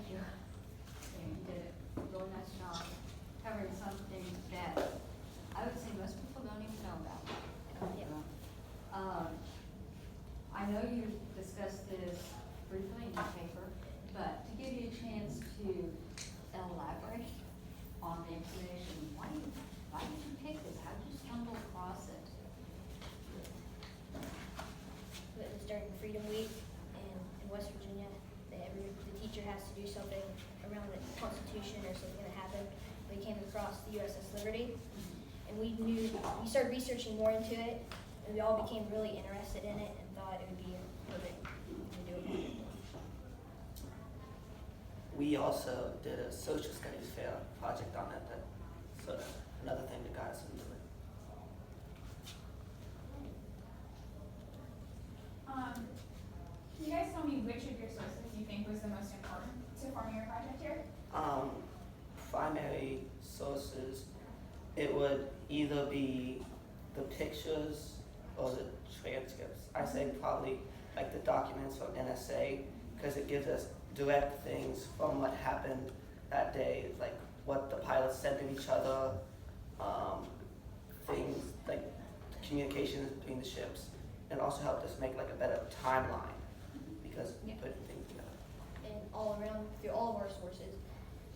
you. You did a really nice job covering something that I would say most people don't even know about. I know you discussed this briefly in your paper, but to give you a chance to elaborate on the information, why did you pick this? How did you stumble across it? It was during Freedom Week in West Virginia. The teacher has to do something around the Constitution or something that happened. We came across the USS Liberty, and we started researching more into it, and we all became really interested in it and thought it would be perfect to do it. We also did a social studies fair project on it, so that's another thing that got us into it. Can you guys tell me which of your sources you think was the most important to forming your project here? Primary sources, it would either be the pictures or the transcripts. I say probably like the documents from NSA, because it gives us direct things from what happened that day, like what the pilots said to each other, things like communications between the ships, and also helped us make like a better timeline because we put things together. And all around, through all of our sources,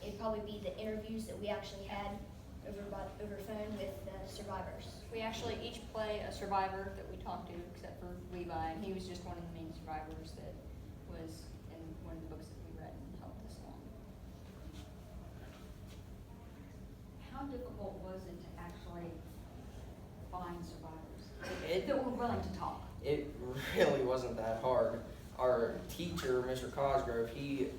it'd probably be the interviews that we actually had over phone with the survivors. We actually each play a survivor that we talked to, except for Levi, and he was just one of the main survivors that was in one of the books that we read and helped us along. How difficult was it to actually find survivors It- that were willing to talk? It really wasn't that hard. Our teacher, Mr. Cosgrove, he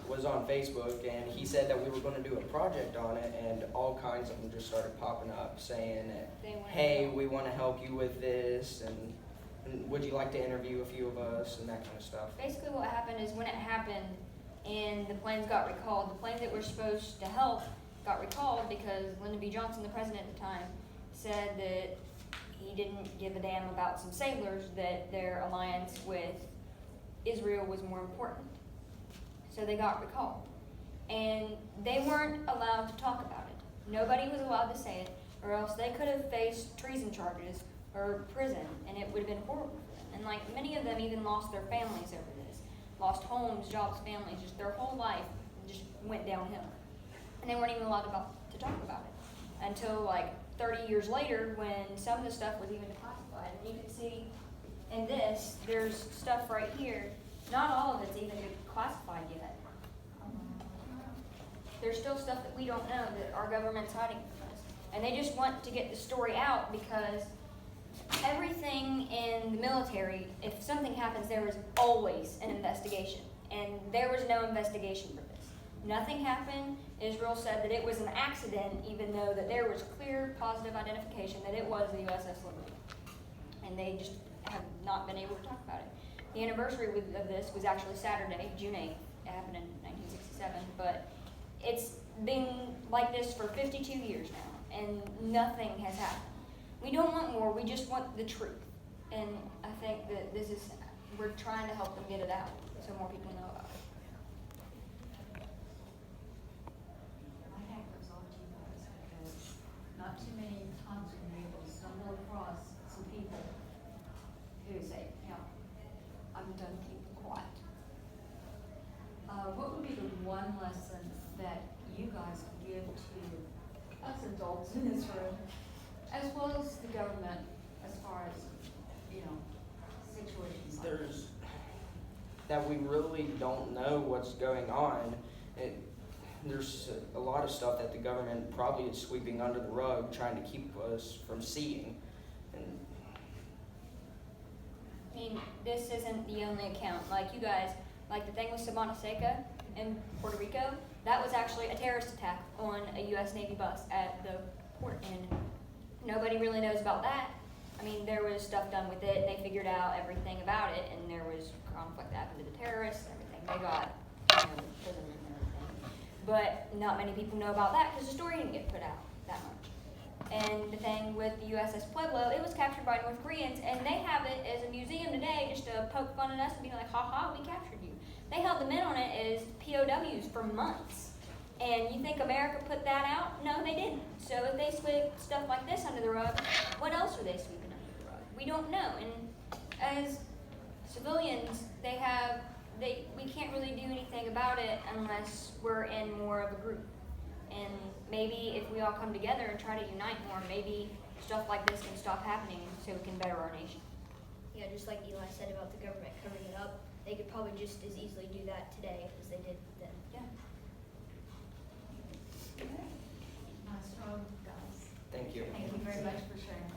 was on Facebook and he said that we were going to do a project on it, and all kinds of them just started popping up saying that, They wanted hey, help. we want to help you with this, and would you like to interview a few of us, and that kind of stuff. Basically what happened is when it happened and the planes got recalled, the planes that were supposed to help got recalled because Lyndon B. Johnson, the president at the time, said that he didn't give a damn about some sailors, that their alliance with Israel was more important. So they got recalled. And they weren't allowed to talk about it. Nobody was allowed to say it, or else they could have faced treason charges or prison, and it would have been horrible for them. And like many of them even lost their families over this. Lost homes, jobs, families, just their whole life just went downhill. And they weren't even allowed to talk about it until like 30 years later, when some of the stuff was even declassified. And you can see in this, there's stuff right here. Not all of it's even classified yet. There's still stuff that we don't know that our government's hiding from us. And they just want to get the story out because everything in the military, if something happens, there is always an investigation. And there was no investigation for this. Nothing happened. Israel said that it was an accident, even though that there was clear positive identification that it was the USS Liberty. And they just have not been able to talk about it. The anniversary of this was actually Saturday, June 8th. It happened in 1967, but it's been like this for 52 years now, and nothing has happened. We don't want more, we just want the truth. And I think that we're trying to help them get it out so more people know about it. My hat goes off to you guys because not too many times when you're able to stumble across some people who say, I'm done keeping quiet. What would be the one lesson that you guys would give to us adults in this room, as well as the government, as far as, situations like this? There's that we really don't know what's going on. There's a lot of stuff that the government probably is sweeping under the rug, trying to keep us from seeing. And I mean, this isn't the only account. Like you guys, like the thing with Sabana Seca in Puerto Rico, that was actually a terrorist attack on a U.S. Navy bus at the port, and nobody really knows about that. I mean, there was stuff done with it, and they figured out everything about it, and there was conflict that happened to the terrorists and everything. They got, prison and everything. But not many people know about that because the story didn't get put out that much. And the thing with the USS Pueblo, it was captured by North Koreans, and they have it as a museum today just to poke fun at us and be like, ha ha, we captured you. They held them in on it as POWs for months. And you think America put that out? No, they didn't. So if they sweep stuff like this under the rug, what else are they sweeping under the rug? We don't know. And as civilians, we can't really do anything about it unless we're in more of a group. And maybe if we all come together and try to unite more, maybe stuff like this can stop happening so we can better our nation. Yeah, just like Eli said about the government covering it up, they could probably just as easily do that today as they did then. Yeah. Strong guys. Thank you. Thank you very much for sharing